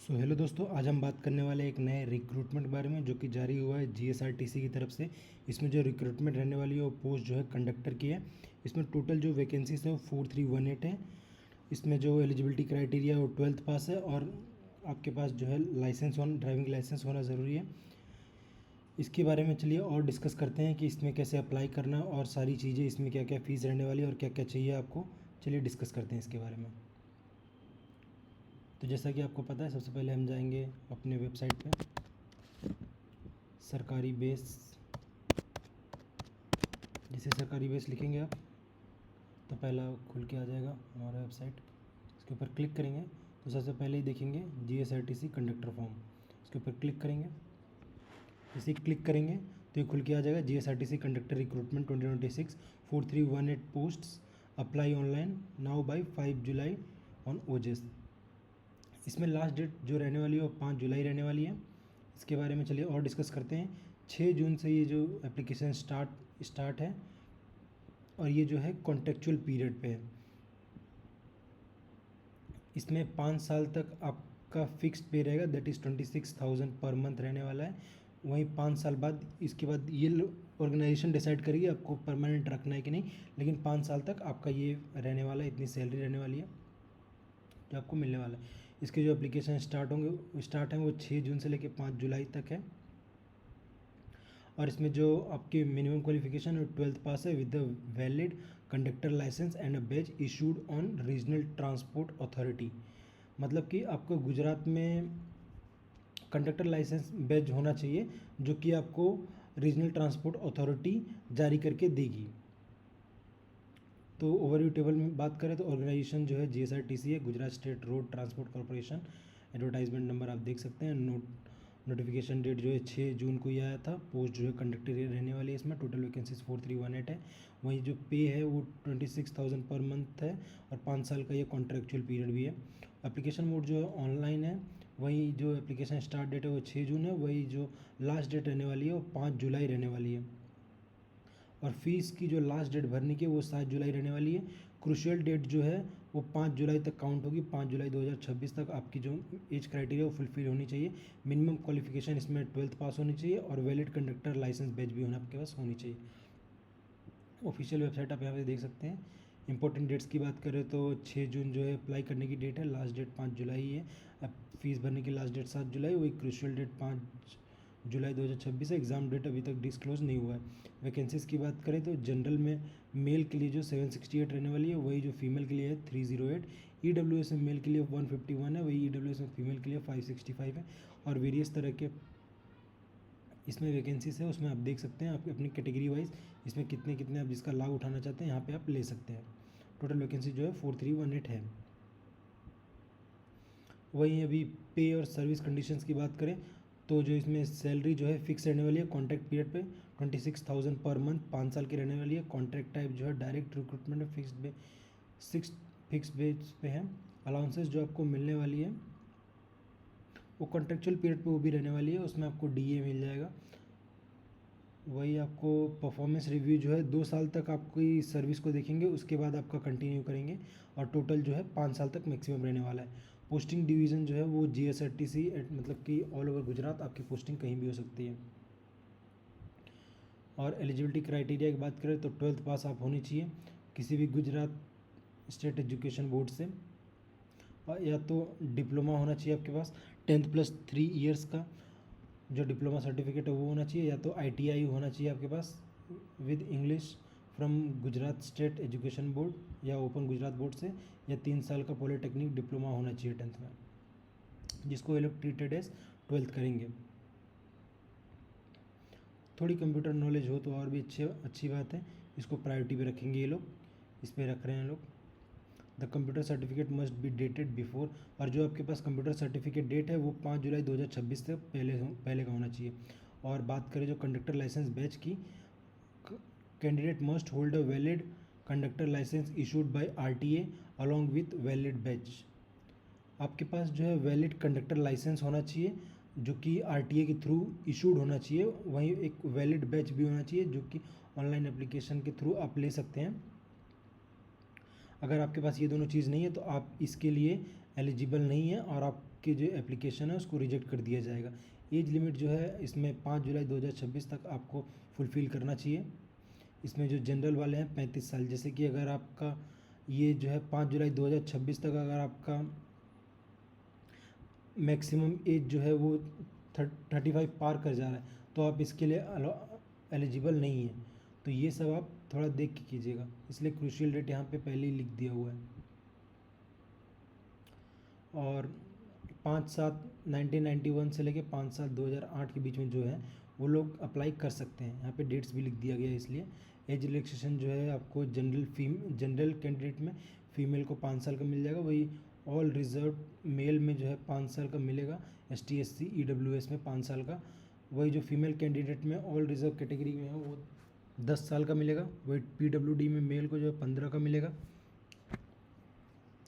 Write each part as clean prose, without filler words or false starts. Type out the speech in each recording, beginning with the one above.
Hello दोस्तों, आज हम बात करने वाले एक नए रिक्रूटमेंट के बारे में जो कि जारी हुआ है जीएसआरटीसी की तरफ से। इसमें जो रिक्रूटमेंट रहने वाली है वो पोस्ट जो है कंडक्टर की है। इसमें टोटल जो वैकेंसीज है वो 4318 है। इसमें जो एलिजिबिलिटी क्राइटेरिया है वो 12th पास है और आपके पास जो है लाइसेंस होना, ड्राइविंग लाइसेंस होना ज़रूरी है। इसके बारे में चलिए और डिस्कस करते हैं कि इसमें कैसे अप्लाई करना और सारी चीज़ें, इसमें क्या क्या फ़ीस रहने वाली है और क्या क्या चाहिए आपको। चलिए डिस्कस करते हैं इसके बारे में। तो जैसा कि आपको पता है, सबसे पहले हम जाएंगे अपने वेबसाइट पे। सरकारी बेस, जिसे सरकारी बेस लिखेंगे आप तो पहला खुल के आ जाएगा हमारा वेबसाइट। इसके ऊपर क्लिक करेंगे तो सबसे पहले ही देखेंगे जीएसआरटीसी कंडक्टर फॉर्म। इसके ऊपर क्लिक करेंगे, जैसे क्लिक करेंगे तो ये खुल के आ जाएगा GSRTC conductor recruitment 2026 4318 posts apply online now by 5 July on OJAS. इसमें लास्ट डेट जो रहने वाली है वो 5 जुलाई रहने वाली है। इसके बारे में चलिए और डिस्कस करते हैं। 6 जून से ये जो एप्लीकेशन स्टार्ट है और ये जो है कॉन्ट्रेक्चुअल पीरियड पे है। इसमें 5 साल तक आपका फिक्स्ड पे रहेगा, दैट इज़ 26,000 पर मंथ रहने वाला है। वहीं 5 साल बाद, इसके बाद ये ऑर्गेनाइजेशन डिसाइड करेगी आपको परमानेंट रखना है कि नहीं, लेकिन 5 साल तक आपका ये रहने वाला है, इतनी सैलरी रहने वाली है जो आपको मिलने वाला है। इसके जो एप्लीकेशन स्टार्ट हैं वो 6 जून से लेकर 5 जुलाई तक है। और इसमें जो आपकी मिनिमम क्वालिफिकेशन 12th पास है with the valid conductor licence and a badge issued on regional transport authority. मतलब कि आपको गुजरात में कंडक्टर लाइसेंस बैज होना चाहिए जो कि आपको रीजनल ट्रांसपोर्ट अथॉरिटी जारी करके देगी। तो ओवरव्यू टेबल में बात करें तो ऑर्गेनाइजेशन जो है जीएसआरटीसी है, Gujarat state road transport corporation. Advertisement number आप देख सकते हैं। नोटिफिकेशन डेट जो है 6 जून को ही आया था। पोस्ट जो है कंडक्टर रहने वाली है। इसमें टोटल वैकेंसीज 4318 है। वहीं जो पे है वो 26,000 पर मंथ है और 5 साल का ये कॉन्ट्रेक्चुअल पीरियड भी है। एप्लीकेशन मोड जो है ऑनलाइन है। वही जो एप्लीकेशन स्टार्ट डेट है वो 6 जून है। वही जो लास्ट डेट रहने वाली है वो 5 जुलाई रहने वाली है। और फीस की जो लास्ट डेट भरने की है वो 7 जुलाई रहने वाली है। क्रूशियल डेट जो है वो 5 जुलाई तक काउंट होगी। 5 जुलाई 2026 तक आपकी जो एज क्राइटेरिया वो फुलफिल होनी चाहिए। मिनिमम क्वालिफिकेशन इसमें 12th पास होनी चाहिए और वैलिड कंडक्टर लाइसेंस बैच भी होना आपके पास होनी चाहिए। ऑफिशियल वेबसाइट आप यहाँ पे देख सकते हैं। इंपॉर्टेंट डेट्स की बात करें तो 6 जून जो है अप्लाई करने की डेट है, लास्ट डेट 5 जुलाई है। अब फीस भरने की लास्ट डेट 7 जुलाई, वही क्रूशियल डेट 5 जुलाई 2026 है। एग्ज़ाम डेट अभी तक डिस्क्लोज नहीं हुआ है। वैकेंसीज़ की बात करें तो जनरल में मेल के लिए जो 768 रहने वाली है, वही जो फीमेल के लिए है 308। ईडब्ल्यूएस में मेल के लिए 151 है, वही ईडब्ल्यूएस में फीमेल के लिए 565 है। और वेरियस तरह के इसमें वैकेंसीज है, उसमें आप देख सकते हैं आप अपनी कैटेगरी वाइज इसमें कितने कितने आप जिसका लाभ उठाना चाहते हैं यहाँ पे आप ले सकते हैं। टोटल वैकेंसी जो है 4318 है। वहीं अभी पे और सर्विस कंडीशंस की बात करें तो जो इसमें सैलरी जो है फिक्स रहने वाली है कॉन्ट्रैक्ट पीरियड पे 26,000 पर मंथ 5 साल की रहने वाली है। कॉन्ट्रैक्ट टाइप जो है डायरेक्ट रिक्रूटमेंट है, फिक्स बेस पे है। अलाउंसेस जो आपको मिलने वाली है वो कॉन्ट्रेक्चुअल पीरियड पे वो भी रहने वाली है, उसमें आपको डीए मिल जाएगा। वही आपको परफॉर्मेंस रिव्यू जो है 2 साल तक आपकी सर्विस को देखेंगे, उसके बाद आपका कंटिन्यू करेंगे। और टोटल जो है 5 साल तक मैक्सिमम रहने वाला है। पोस्टिंग डिवीज़न जो है वो जीएसआरटीसी मतलब कि ऑल ओवर गुजरात आपकी पोस्टिंग कहीं भी हो सकती है। और एलिजिबिलिटी क्राइटेरिया की बात करें तो 12th पास आप होनी चाहिए किसी भी गुजरात स्टेट एजुकेशन बोर्ड से, और या तो डिप्लोमा होना चाहिए आपके पास 10th + 3 ईयर्स का जो डिप्लोमा सर्टिफिकेट है वो होना चाहिए, या तो आईटीआई होना चाहिए आपके पास with English from Gujarat state education board या ओपन गुजरात बोर्ड से, या 3 साल का पॉलिटेक्निक डिप्लोमा होना चाहिए 10th में, जिसको ये लोग ट्रीटेड एज 12th करेंगे। थोड़ी कंप्यूटर नॉलेज हो तो और भी अच्छी बात है, इसको प्रायोरिटी पे रखेंगे ये लोग, इस पर रख रहे हैं लोग। The computer certificate must be dated before, और जो आपके पास कंप्यूटर सर्टिफिकेट डेट है वो 5 जुलाई 2026 से पहले का होना चाहिए। और बात करें जो कंडक्टर लाइसेंस बैच की, candidate must hold a valid conductor licence issued by RTA along with valid batch. आपके पास जो है वैलिड कंडक्टर लाइसेंस होना चाहिए जो कि आरटीए के थ्रू इशूड होना चाहिए। वहीं एक वैलिड बैच भी होना चाहिए जो कि ऑनलाइन एप्लीकेशन के थ्रू आप ले सकते हैं। अगर आपके पास ये दोनों चीज़ नहीं है तो आप इसके लिए एलिजिबल नहीं है और आपकी जो एप्लीकेशन है उसको रिजेक्ट कर दिया जाएगा। एज लिमिट जो है इसमें 5 जुलाई 2026 तक आपको फुलफ़िल करना चाहिए। इसमें जो जनरल वाले हैं 35 साल, जैसे कि अगर आपका ये जो है 5 जुलाई 2026 तक अगर आपका मैक्सिमम एज जो है वो 35 पार कर जा रहा है तो आप इसके लिए एलिजिबल नहीं है। तो ये सब आप थोड़ा देख के कीजिएगा, इसलिए क्रूशियल डेट यहाँ पे पहले ही लिख दिया हुआ है। और 5/7/1991 से लेके 5/7/2008 के बीच में जो है वो लोग अप्लाई कर सकते हैं। यहाँ पे डेट्स भी लिख दिया गया है, इसलिए एज रिलैक्सेशन जो है आपको जनरल कैंडिडेट में फ़ीमेल को 5 साल का मिल जाएगा, वही ऑल रिजर्व मेल में जो है 5 साल का मिलेगा, ST SC EWS में 5 साल का, वही जो फीमेल कैंडिडेट में ऑल रिजर्व कैटेगरी में है वो 10 साल का मिलेगा, वही PWD में मेल को जो है 15 का मिलेगा,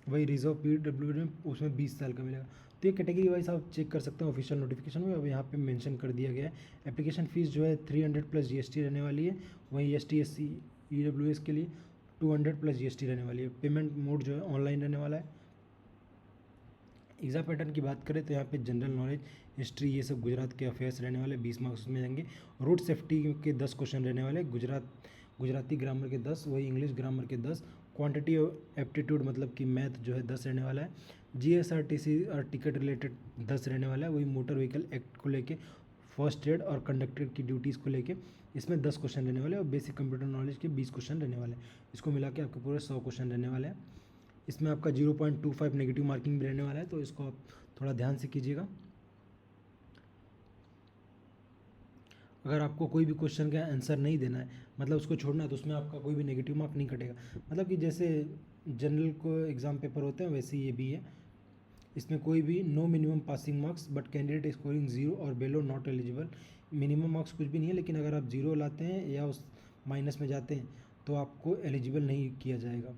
वही रिजर्व PWD में उसमें 20 साल का मिलेगा। तो ये कैटेगरी वाइज आप चेक कर सकते हैं ऑफिशियल नोटिफिकेशन में। अब यहाँ पे मेंशन कर दिया गया है एप्लीकेशन फ़ीस जो है 300 प्लस GST रहने वाली है, वहीं ST SC EWS के लिए 200 प्लस GST रहने वाली है। पेमेंट मोड जो है ऑनलाइन रहने वाला है। एग्जाम पैटर्न की बात करें तो यहाँ पे जनरल नॉलेज, हिस्ट्री, ये सब गुजरात के अफेयर्स रहने वाले, 20 मार्क्स में जाएंगे। रोड सेफ्टी के 10 क्वेश्चन रहने वाले, गुजराती ग्रामर के 10, वही इंग्लिश ग्रामर के 10, क्वांटिटी एप्टीट्यूड मतलब कि मैथ जो है 10 रहने वाला है। GSRTC और टिकट रिलेटेड 10 रहने वाला है, वही मोटर व्हीकल एक्ट को लेके, फर्स्ट एड और कंडक्टर की ड्यूटीज़ को लेके इसमें 10 क्वेश्चन रहने वाले हैं, और बेसिक कंप्यूटर नॉलेज के 20 क्वेश्चन रहने वाले हैं। इसको मिला के आपके पूरे 100 क्वेश्चन रहने वाले हैं। इसमें आपका 0.25 नेगेटिव मार्किंग भी रहने वाला है, तो इसको आप थोड़ा ध्यान से कीजिएगा। अगर आपको कोई भी क्वेश्चन का आंसर नहीं देना है, मतलब उसको छोड़ना है, तो उसमें आपका कोई भी नेगेटिव मार्क नहीं कटेगा। मतलब कि जैसे जनरल को एग्ज़ाम पेपर होते हैं वैसे ये भी है। इसमें कोई भी no minimum passing marks but candidate scoring 0 और below not eligible. Minimum marks कुछ भी नहीं है, लेकिन अगर आप 0 लाते हैं या उस माइनस में जाते हैं तो आपको एलिजिबल नहीं किया जाएगा।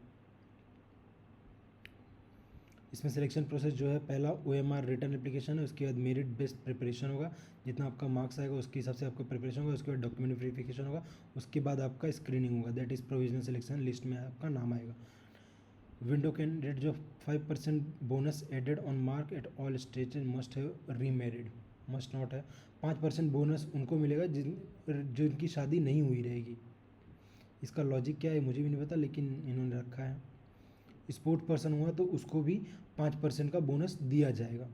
इसमें सिलेक्शन प्रोसेस जो है, पहला OMR रिटर्न एप्लीकेशन है, उसके बाद मेरिट बेस्ड प्रिपरेशन होगा, जितना आपका मार्क्स आएगा उसके हिसाब से आपका प्रिपरेशन होगा, उसके बाद डॉक्यूमेंट वेरिफिकेशन होगा, उसके बाद आपका स्क्रीनिंग होगा, that is provisional selection, list में आपका नाम आएगा। विंडो कैंडिडेट जो 5% bonus added on mark at all stages must have remarried, must not है। 5% बोनस उनको मिलेगा जिनकी शादी नहीं हुई रहेगी। इसका लॉजिक क्या है मुझे भी नहीं पता, लेकिन इन्होंने रखा है। स्पोर्ट पर्सन हुआ तो उसको भी 5% का बोनस दिया जाएगा।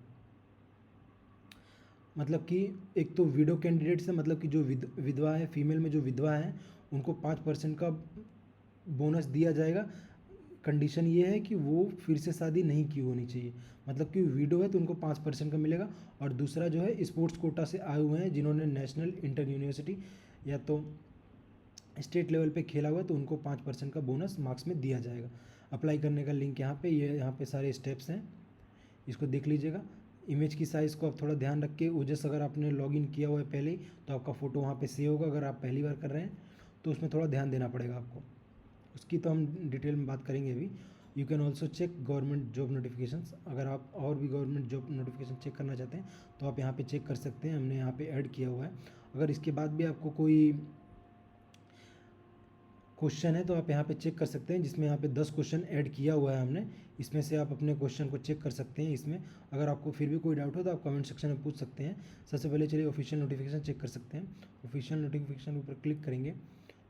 मतलब कि एक तो विडो कैंडिडेट्स है, मतलब कि जो विधवा है, फीमेल में जो विधवा है उनको 5% का बोनस दिया जाएगा। कंडीशन ये है कि वो फिर से शादी नहीं की होनी चाहिए, मतलब कि विडो है तो उनको 5% का मिलेगा। और दूसरा जो है स्पोर्ट्स कोटा से आए हुए हैं जिन्होंने नेशनल, इंटर यूनिवर्सिटी या तो स्टेट लेवल पे खेला हुआ है तो उनको 5% का बोनस मार्क्स में दिया जाएगा। अप्लाई करने का लिंक यहाँ पे, ये यहाँ पे सारे स्टेप्स हैं, इसको देख लीजिएगा। इमेज की साइज़ को आप थोड़ा ध्यान रख के, ओजस अगर आपने लॉगिन किया हुआ है पहले ही तो आपका फ़ोटो वहाँ पे सेव होगा। अगर आप पहली बार कर रहे हैं तो उसमें थोड़ा ध्यान देना पड़ेगा आपको, उसकी तो हम डिटेल में बात करेंगे अभी। You can also check government job notifications, अगर आप और भी गवर्नमेंट जॉब नोटिफिकेशन चेक करना चाहते हैं तो आप यहाँ पे चेक कर सकते हैं, हमने यहाँ पे ऐड किया हुआ है। अगर इसके बाद भी आपको कोई क्वेश्चन है तो आप यहाँ पे चेक कर सकते हैं, जिसमें यहाँ पे 10 क्वेश्चन ऐड किया हुआ है हमने, इसमें से आप अपने क्वेश्चन को चेक कर सकते हैं। इसमें अगर आपको फिर भी कोई डाउट हो तो आप कमेंट सेक्शन में पूछ सकते हैं। सबसे पहले चलिए ऑफिशियल नोटिफिकेशन चेक कर सकते हैं। ऑफिशियल नोटिफिकेशन के ऊपर क्लिक करेंगे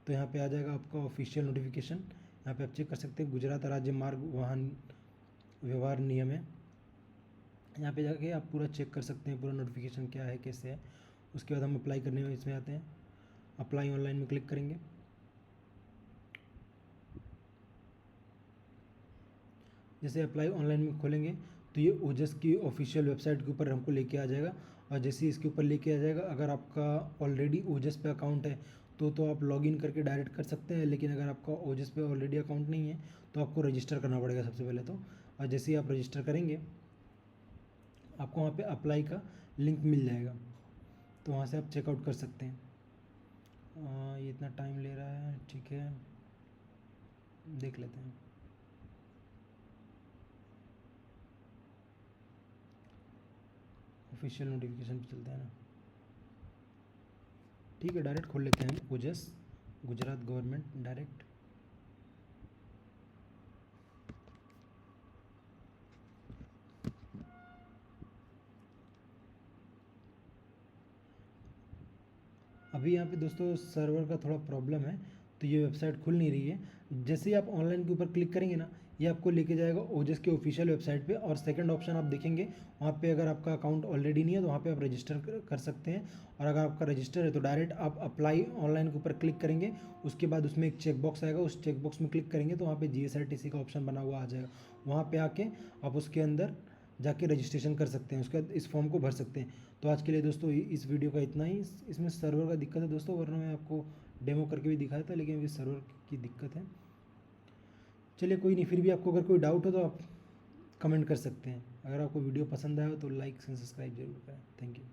तो यहाँ पे आ जाएगा आपका ऑफिशियल नोटिफिकेशन। यहाँ पे आप चेक कर सकते हैं गुजरात राज्य मार्ग वाहन व्यवहार नियम है। यहाँ पे जाके आप पूरा चेक कर सकते हैं पूरा नोटिफिकेशन क्या है, कैसे है। उसके बाद हम अप्लाई करने में इसमें आते हैं, अप्लाई ऑनलाइन में क्लिक करेंगे। जैसे अप्लाई ऑनलाइन में खोलेंगे तो ये ओजस की ऑफिशियल वेबसाइट के ऊपर हमको लेके आ जाएगा। और जैसे ही इसके ऊपर लेके आ जाएगा, अगर आपका ऑलरेडी ओजस पे अकाउंट है तो आप लॉगिन करके डायरेक्ट कर सकते हैं, लेकिन अगर आपका ओजस पे ऑलरेडी अकाउंट नहीं है तो आपको रजिस्टर करना पड़ेगा सबसे पहले तो। और जैसे ही आप रजिस्टर करेंगे आपको वहाँ पे अप्लाई का लिंक मिल जाएगा, तो वहाँ से आप चेकआउट कर सकते हैं। ये इतना टाइम ले रहा है, ठीक है, देख लेते हैं। ऑफिशियल नोटिफिकेशन पे चलते हैं ना, ठीक है, डायरेक्ट खोल लेते हैं ओजस गुजरात गवर्नमेंट डायरेक्ट। अभी यहाँ पे दोस्तों सर्वर का थोड़ा प्रॉब्लम है, तो ये वेबसाइट खुल नहीं रही है। जैसे ही आप ऑनलाइन के ऊपर क्लिक करेंगे ना, ये आपको लेके जाएगा ओजस के ऑफिशियल वेबसाइट पे, और सेकंड ऑप्शन आप देखेंगे वहाँ पे अगर आपका अकाउंट ऑलरेडी नहीं है तो वहाँ पे आप रजिस्टर कर सकते हैं, और अगर आपका रजिस्टर है तो डायरेक्ट आप अप्लाई ऑनलाइन के ऊपर क्लिक करेंगे। उसके बाद उसमें एक चेक बॉक्स आएगा, उस चेक बॉक्स में क्लिक करेंगे तो वहाँ पे GSRTC का ऑप्शन बना हुआ आ जाएगा। वहाँ पे आके आप उसके अंदर जाके रजिस्ट्रेशन कर सकते हैं, उसके बाद इस फॉर्म को भर सकते हैं। तो आज के लिए दोस्तों इस वीडियो का इतना ही। इसमें सर्वर का दिक्कत है दोस्तों, वरना मैं आपको डेमो करके भी दिखाया था, लेकिन अभी सर्वर की दिक्कत है। चलिए कोई नहीं, फिर भी आपको अगर कोई डाउट हो तो आप कमेंट कर सकते हैं। अगर आपको वीडियो पसंद आया हो तो लाइक एंड सब्सक्राइब जरूर करें। Thank you.